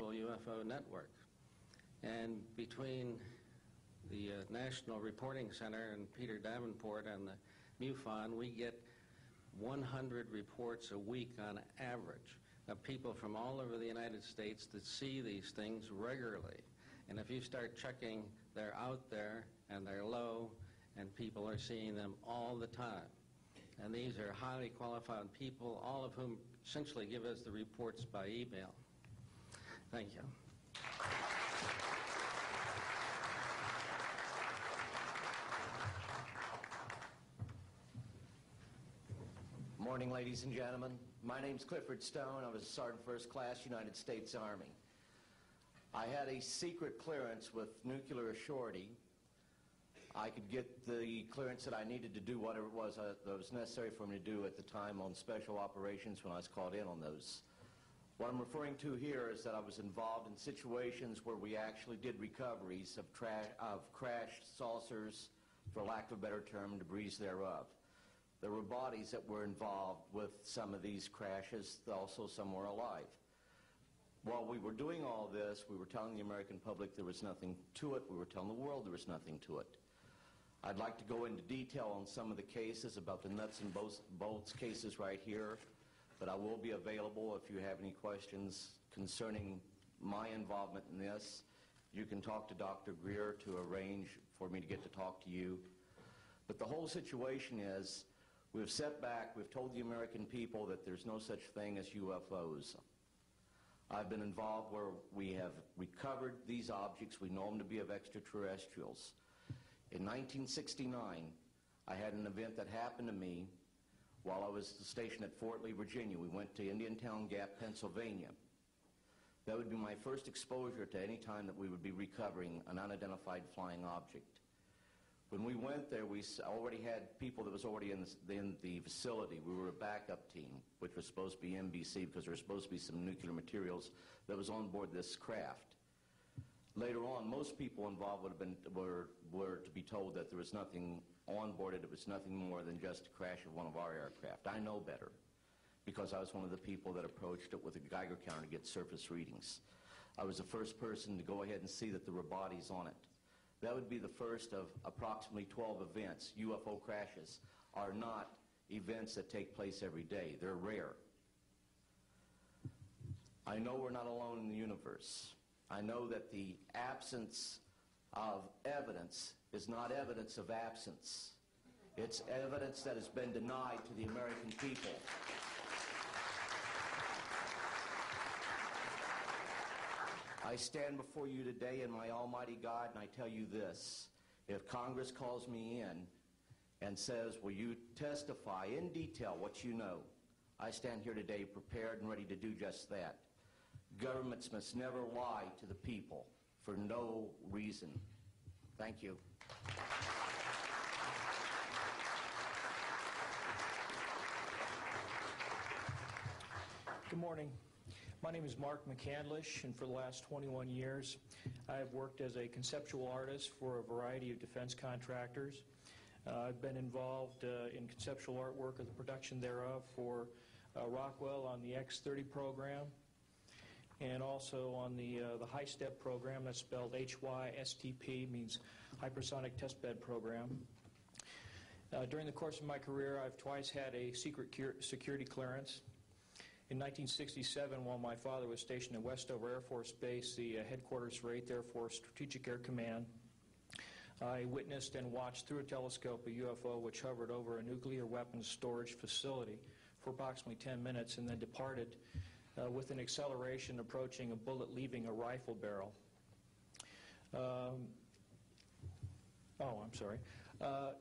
UFO network. And between the National Reporting Center and Peter Davenport and the MUFON, we get 100 reports a week on average of people from all over the United States that see these things regularly. And if you start checking, they're out there and they're low, and people are seeing them all the time. And these are highly qualified people, all of whom essentially give us the reports by email. Thank you. Morning, ladies and gentlemen. My name's Clifford Stone. I was a Sergeant First Class, United States Army. I had a secret clearance with nuclear surety. I could get the clearance that I needed to do whatever it was that was necessary for me to do at the time on special operations when I was called in on those. What I'm referring to here is that I was involved in situations where we actually did recoveries of crashed saucers, for lack of a better term, debris thereof. There were bodies that were involved with some of these crashes, also some were alive. While we were doing all this, we were telling the American public there was nothing to it. We were telling the world there was nothing to it. I'd like to go into detail on some of the cases, about the nuts and bolts cases right here, but I will be available if you have any questions concerning my involvement in this. You can talk to Dr. Greer to arrange for me to get to talk to you. But the whole situation is, we've set back, we've told the American people that there's no such thing as UFOs. I've been involved where we have recovered these objects. We know them to be of extraterrestrials. In 1969, I had an event that happened to me while I was stationed at Fort Lee, Virginia. We went to Indiantown Gap, Pennsylvania. That would be my first exposure to any time that we would be recovering an unidentified flying object. When we went there, we already had people that was already in the facility. We were a backup team, which was supposed to be NBC, because there was supposed to be some nuclear materials that was on board this craft. Later on, most people involved would have been were to be told that there was nothing on board it. It was nothing more than just a crash of one of our aircraft. I know better, because I was one of the people that approached it with a Geiger counter to get surface readings. I was the first person to go ahead and see that there were bodies on it. That would be the first of approximately 12 events. UFO crashes are not events that take place every day. They're rare. I know we're not alone in the universe. I know that the absence of evidence is not evidence of absence. It's evidence that has been denied to the American people. I stand before you today in my almighty God, and I tell you this. If Congress calls me in and says, will you testify in detail what you know, I stand here today prepared and ready to do just that. Governments must never lie to the people for no reason. Thank you. Good morning. My name is Mark McCandlish, and for the last 21 years I have worked as a conceptual artist for a variety of defense contractors. I've been involved in conceptual artwork of the production thereof for Rockwell on the X-30 program, and also on the high-step program. That's spelled HYSTP, means Hypersonic Testbed Program. During the course of my career, I've twice had a secret security clearance. In 1967, while my father was stationed at Westover Air Force Base, the headquarters for 8th Air Force Strategic Air Command, I witnessed and watched through a telescope a UFO which hovered over a nuclear weapons storage facility for approximately 10 minutes and then departed with an acceleration approaching a bullet leaving a rifle barrel.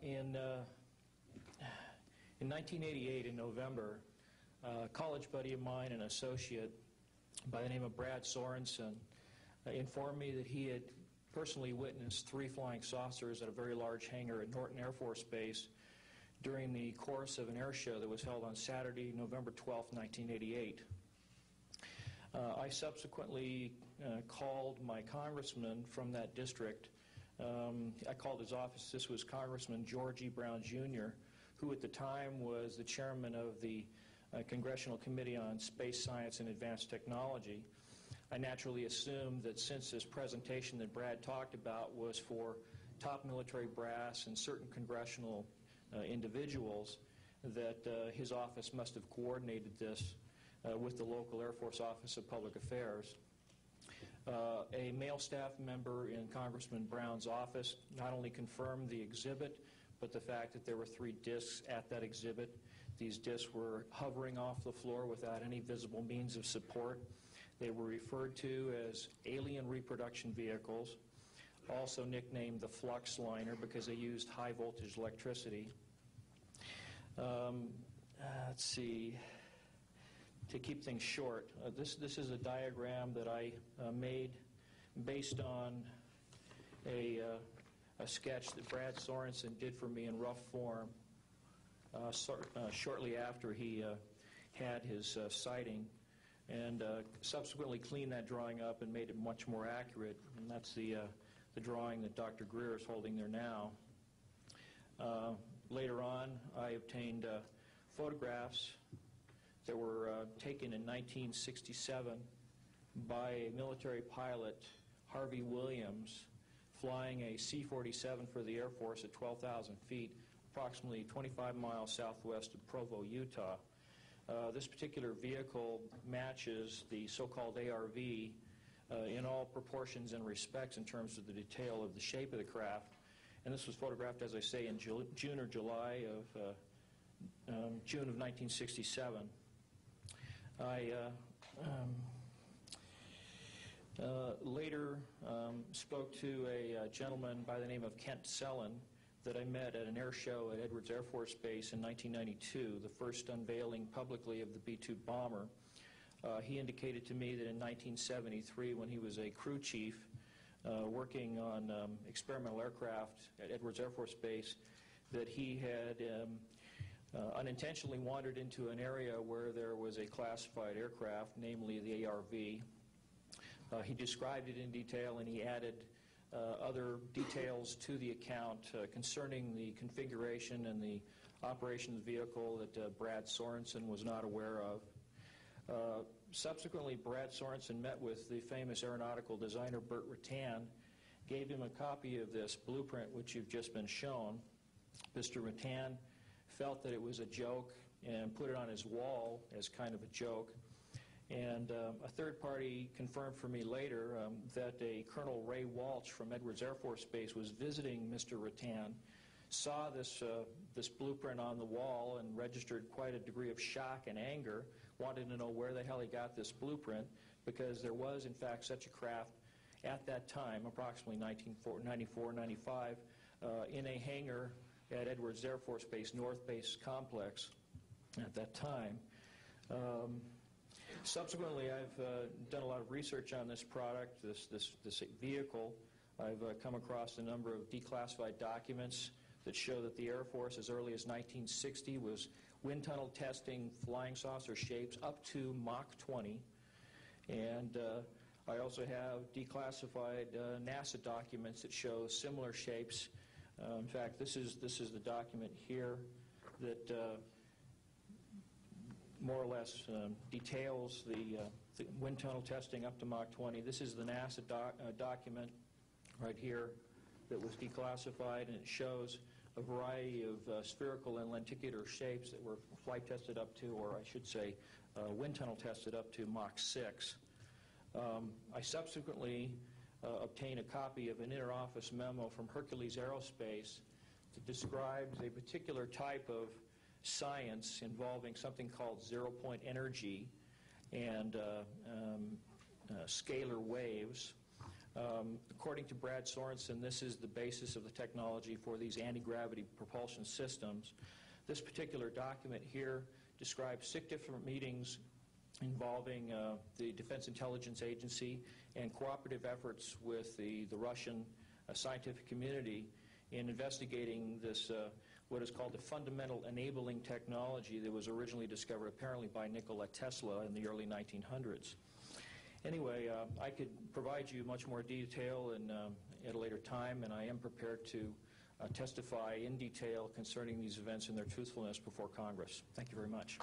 In 1988, in November, a college buddy of mine, an associate by the name of Brad Sorensen, informed me that he had personally witnessed 3 flying saucers at a very large hangar at Norton Air Force Base during the course of an air show that was held on Saturday, November 12, 1988. I subsequently called my congressman from that district. I called his office. This was Congressman George E. Brown, Jr., who at the time was the chairman of the Congressional Committee on Space Science and Advanced Technology. I naturally assumed that since this presentation that Brad talked about was for top military brass and certain congressional individuals, that his office must have coordinated this with the local Air Force Office of Public Affairs. A male staff member in Congressman Brown's office not only confirmed the exhibit, but the fact that there were 3 discs at that exhibit. These discs were hovering off the floor without any visible means of support. They were referred to as alien reproduction vehicles, also nicknamed the flux liner because they used high voltage electricity. Let's see. To keep things short, this is a diagram that I made based on a sketch that Brad Sorensen did for me in rough form shortly after he had his sighting, and subsequently cleaned that drawing up and made it much more accurate. And that's the drawing that Dr. Greer is holding there now. Later on, I obtained photographs that were taken in 1967 by a military pilot, Harvey Williams, flying a C-47 for the Air Force at 12,000 feet, approximately 25 miles southwest of Provo, Utah. This particular vehicle matches the so-called ARV in all proportions and respects in terms of the detail of the shape of the craft. And this was photographed, as I say, in June or July of June of 1967. I later spoke to a gentleman by the name of Kent Sellen that I met at an air show at Edwards Air Force Base in 1992, the first unveiling publicly of the B-2 bomber. He indicated to me that in 1973, when he was a crew chief working on experimental aircraft at Edwards Air Force Base, that he had unintentionally wandered into an area where there was a classified aircraft, namely the ARV. He described it in detail, and he added other details to the account concerning the configuration and the operation of the vehicle that Brad Sorensen was not aware of. Subsequently, Brad Sorensen met with the famous aeronautical designer Burt Rutan, gave him a copy of this blueprint which you've just been shown. Mr. Rutan felt that it was a joke and put it on his wall as kind of a joke. And a third party confirmed for me later that a Colonel Ray Walsh from Edwards Air Force Base was visiting Mr. Rutan, saw this blueprint on the wall and registered quite a degree of shock and anger, wanted to know where the hell he got this blueprint, because there was in fact such a craft at that time, approximately 1994, 95, in a hangar at Edwards Air Force Base, North Base Complex at that time. Subsequently, I've done a lot of research on this product, this vehicle. I've come across a number of declassified documents that show that the Air Force, as early as 1960, was wind tunnel testing flying saucer shapes up to Mach 20. And I also have declassified NASA documents that show similar shapes. In fact, this is the document here that more or less details the wind tunnel testing up to Mach 20. This is the NASA document right here that was declassified, and it shows a variety of spherical and lenticular shapes that were flight tested up to, or I should say, wind tunnel tested up to Mach 6. I subsequently obtained a copy of an inter-office memo from Hercules Aerospace that describes a particular type of science involving something called zero-point energy and scalar waves. According to Brad Sorensen, this is the basis of the technology for these anti-gravity propulsion systems. This particular document here describes 6 different meetings involving the Defense Intelligence Agency and cooperative efforts with the Russian scientific community in investigating this, what is called the fundamental enabling technology that was originally discovered apparently by Nikola Tesla in the early 1900s. Anyway, I could provide you much more detail at a later time, and I am prepared to testify in detail concerning these events and their truthfulness before Congress. Thank you very much.